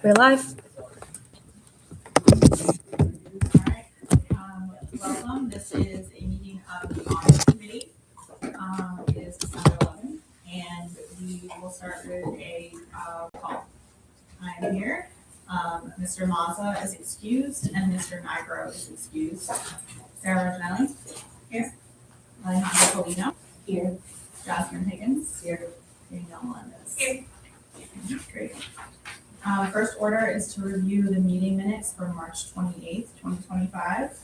We're live. All right. Welcome. This is a meeting of the Audit Committee. It is December 11th, and we will start with a call. I am here. Mr. Mazza is excused, and Mr. Nigro is excused. Sarah Janelli? Here. Alejandro Polino? Here. Jasmine Higgins? Here. Danielle Melendez? Here. Great. First order is to review the meeting minutes for March 28th, 2025.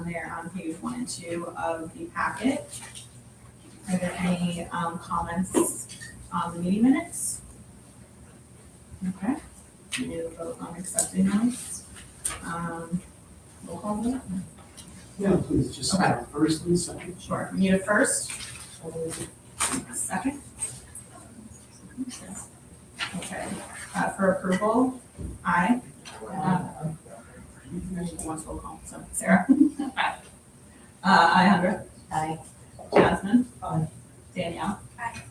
They're on page 1 and 2 of the packet. Are there any comments on the meeting minutes? Okay. We need to vote on accepting those. Roll call vote? Yeah, please, just Okay. first and second. Sure. We need a first. A second. Okay. For approval, aye. Once roll call, so Sarah. Alejandra. Aye. Jasmine. Aye. Danielle. Aye.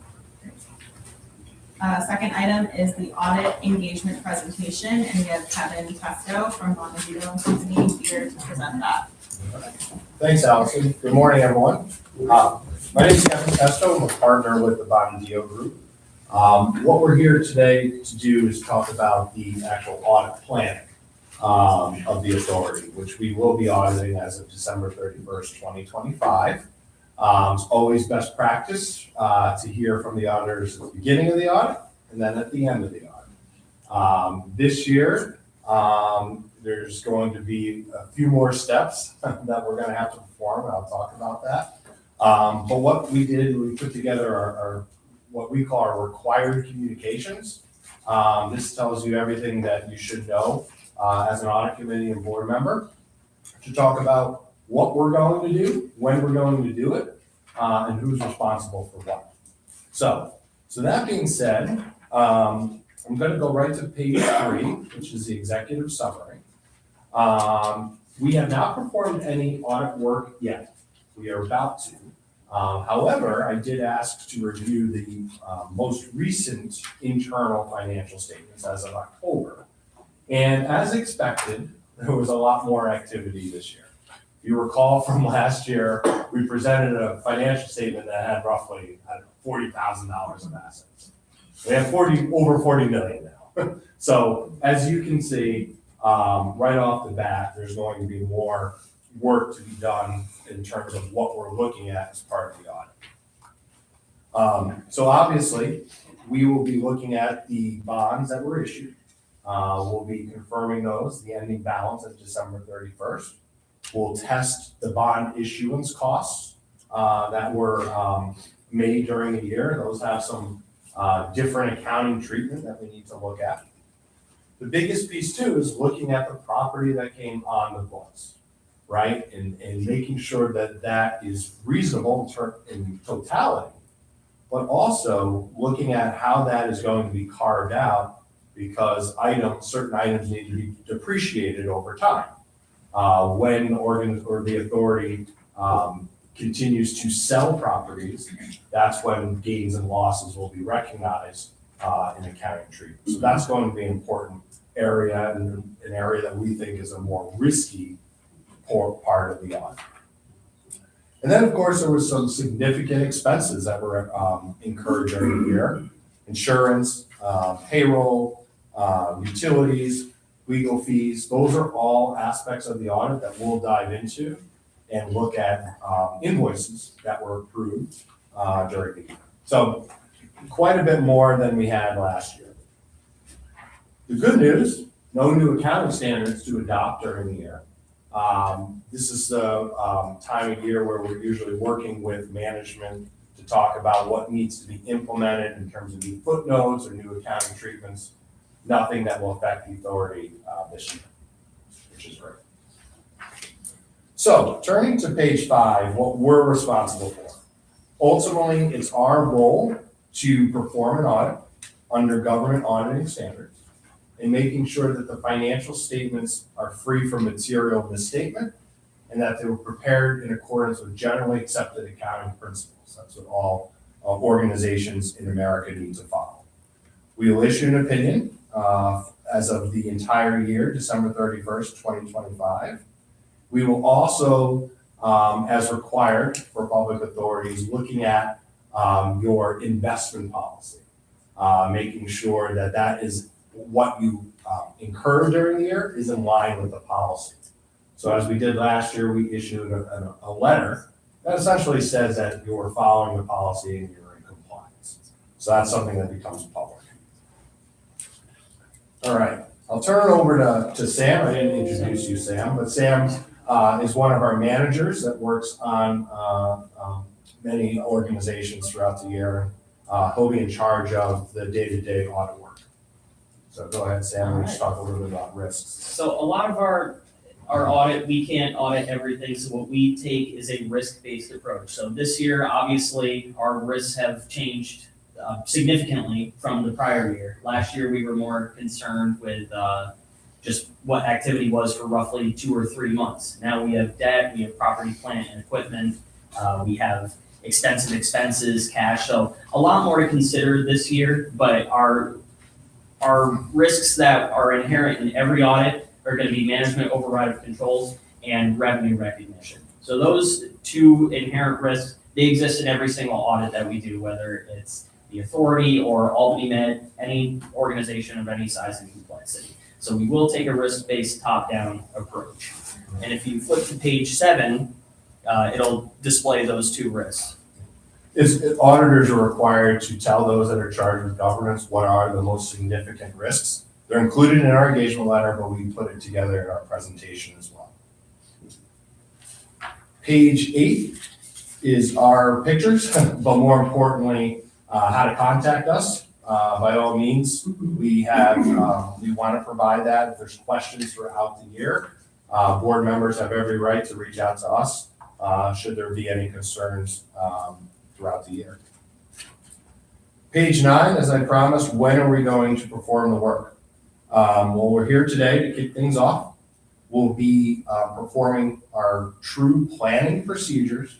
Second item is the audit engagement presentation, and we have Kevin Testo from Bonavito and Company here to present that. Thanks, Allison. Good morning, everyone. My name is Kevin Testo. I'm a partner with the Bonavito Group. What we're here today to do is talk about the actual audit plan of the authority, which we will be auditing as of December 31st, 2025. It's always best practice to hear from the auditors at the beginning of the audit and then at the end of the audit. This year, there's going to be a few more steps that we're going to have to perform, and I'll talk about that. But what we did, we put together our what we call our required communications. This tells you everything that you should know as an audit committee and board member to talk about what we're going to do, when we're going to do it, and who's responsible for what. So that being said, I'm going to go right to page 3, which is the executive summary. We have not performed any audit work yet. We are about to. However, I did ask to review the most recent internal financial statements as of October. And as expected, there was a lot more activity this year. If you recall from last year, we presented a financial statement that had roughly, $40,000 of assets. We have over 40 million now. So as you can see, right off the bat, there's going to be more work to be done in terms of what we're looking at as part of the audit. So obviously, we will be looking at the bonds that were issued. We'll be confirming those, the ending balance at December 31st. We'll test the bond issuance costs that were made during the year. Those have some different accounting treatment that we need to look at. The biggest piece too is looking at the property that came on the books, right? And making sure that that is reasonable in totality, but also looking at how that is going to be carved out because certain items need to be depreciated over time. When the authority continues to sell properties, that's when gains and losses will be recognized in accounting treatment. So that's going to be an important area and an area that we think is a more risky part of the audit. And then, of course, there was some significant expenses that were incurred during the year: insurance, payroll, utilities, legal fees. Those are all aspects of the audit that we'll dive into and look at invoices that were approved during the year. So quite a bit more than we had last year. The good news, no new accounting standards to adopt during the year. This is the time of year where we're usually working with management to talk about what needs to be implemented in terms of new footnotes or new accounting treatments. Nothing that will affect the authority this year, which is great. So turning to page 5, what we're responsible for. Ultimately, it's our role to perform an audit under government auditing standards and making sure that the financial statements are free from material misstatement and that they were prepared in accordance with generally accepted accounting principles. That's what all organizations in America need to follow. We will issue an opinion as of the entire year, December 31st, 2025. We will also, as required for public authorities, looking at your investment policy, making sure that that is what you incur during the year is in line with the policy. So as we did last year, we issued a letter that essentially says that you're following the policy and you're in compliance. So that's something that becomes public. All right, I'll turn it over to Sam. I didn't introduce you, Sam, but Sam is one of our managers that works on many organizations throughout the year. He'll be in charge of the day-to-day audit work. So go ahead, Sam, and just talk a little bit about risks. So a lot of our audit, we can't audit everything, so what we take is a risk-based approach. So this year, obviously, our risks have changed significantly from the prior year. Last year, we were more concerned with just what activity was for roughly 2 or 3 months. Now we have debt, we have property, plant, and equipment, we have extensive expenses, cash, so a lot more to consider this year, but our risks that are inherent in every audit are going to be management override of controls and revenue recognition. So those two inherent risks, they exist in every single audit that we do, whether it's the authority or Albany Med, any organization of any size and complexity. So we will take a risk-based top-down approach. And if you flip to page 7, it'll display those two risks. Auditors are required to tell those that are charged with governance what are the most significant risks. They're included in our engagement letter, but we put it together in our presentation as well. Page 8 is our pictures, but more importantly, how to contact us. By all means, we want to provide that. If there's questions throughout the year, board members have every right to reach out to us should there be any concerns throughout the year. Page 9, as I promised, when are we going to perform the work? Well, we're here today to kick things off. We'll be performing our true planning procedures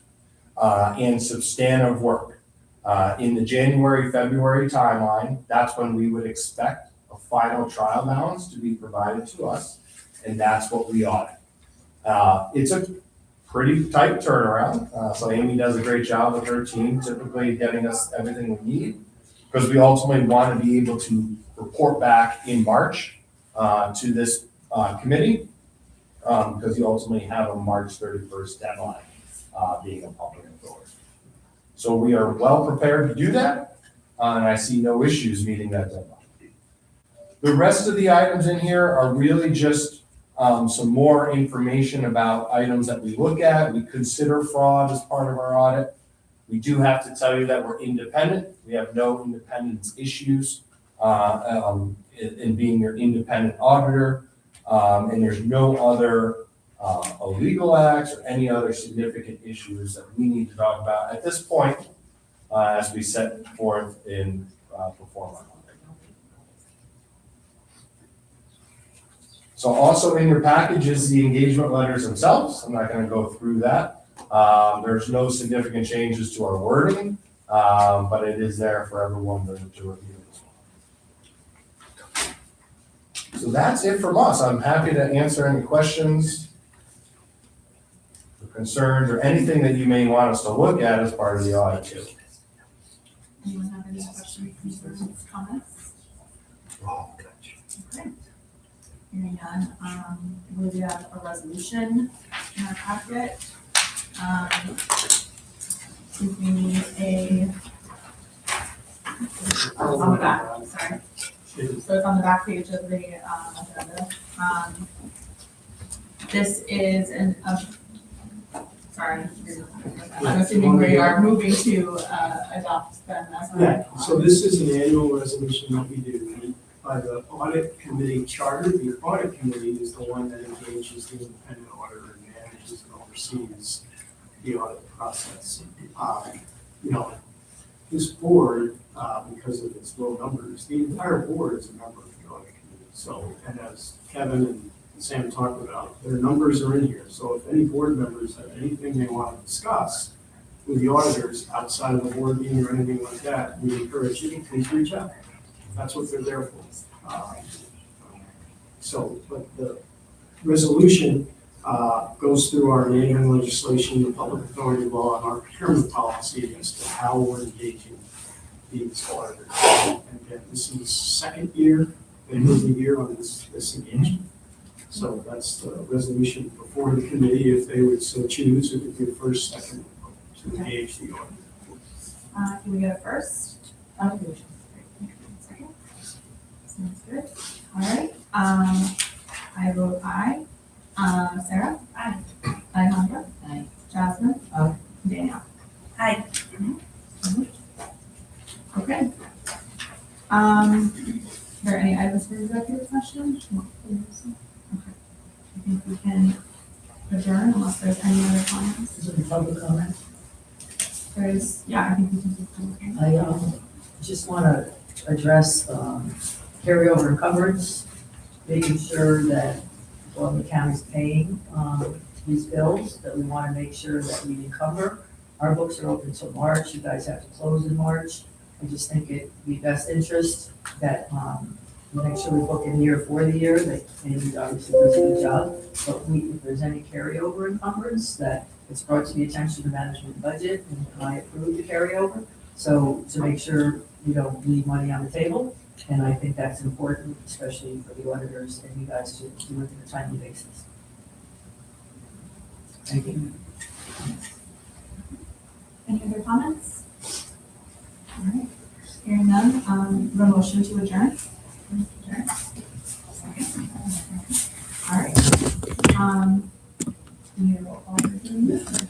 and substantive work. In the January, February timeline, that's when we would expect a final trial balance to be provided to us, and that's what we audit. It's a pretty tight turnaround, so Amy does a great job with her team, typically getting us everything we need, because we ultimately want to be able to report back in March to this committee, because you ultimately have a March 31st deadline being a public authority. So we are well prepared to do that, and I see no issues meeting that deadline. The rest of the items in here are really just some more information about items that we look at. We consider fraud as part of our audit. We do have to tell you that we're independent. We have no independence issues in being your independent auditor, and there's no other illegal acts or any other significant issues that we need to talk about at this point as we set forth in perform our audit. So also in your package is the engagement letters themselves. I'm not going to go through that. There's no significant changes to our wording, but it is there for everyone to review as well. So that's it from us. I'm happy to answer any questions, concerns, or anything that you may want us to look at as part of the audit too. Anyone have any questions, concerns, comments? Okay. Hearing none, we have a resolution in our packet. We need a, on the back, sorry. So it's on the back page of the agenda. This is sorry, I'm assuming we are moving to adopt them as a. Yeah, so this is an annual resolution that we do by the audit committee charter. The audit committee is the one that engages the independent auditor and manages and oversees the audit process. This board, because of its low numbers, the entire board is a member of the audit committee. So, and as Kevin and Sam talked about, their numbers are in here. So if any board members have anything they want to discuss with the auditors outside of the board meeting or anything like that, we encourage you to please reach out. That's what they're there for. So, but the resolution goes through our enabling legislation, the public authority law, and our procurement policy as to how we're engaging these auditors. And again, this is the second year, end of the year on this engagement. So that's the resolution before the committee, if they would so choose, it would be the first, second to engage the auditor. Can we get a first? Second? Sounds good. All right, I vote aye. Sarah? Aye. Alejandra? Aye. Jasmine? Aye. Danielle? Aye. Okay. Are there any items for executive session? Okay. I think we can adjourn unless there's any other comments. Is there any public comment? There's, yeah, I think we can do public comment. I just want to address carryover encumbrance, making sure that while the county's paying these bills, that we want to make sure that we encumber. Our books are open till March, you guys have to close in March. I just think it'd be best interest that we make sure we book in year for the year, that Amy obviously does a good job. But if there's any carryover encumbrance, that it's brought to the attention of the management budget, and I approve the carryover. So to make sure we don't leave money on the table, and I think that's important, especially for the auditors and you guys to do it on a timely basis. Thank you. Any other comments? All right, hearing none, the motion to adjourn. Adjourn. Second. All right. You all agree?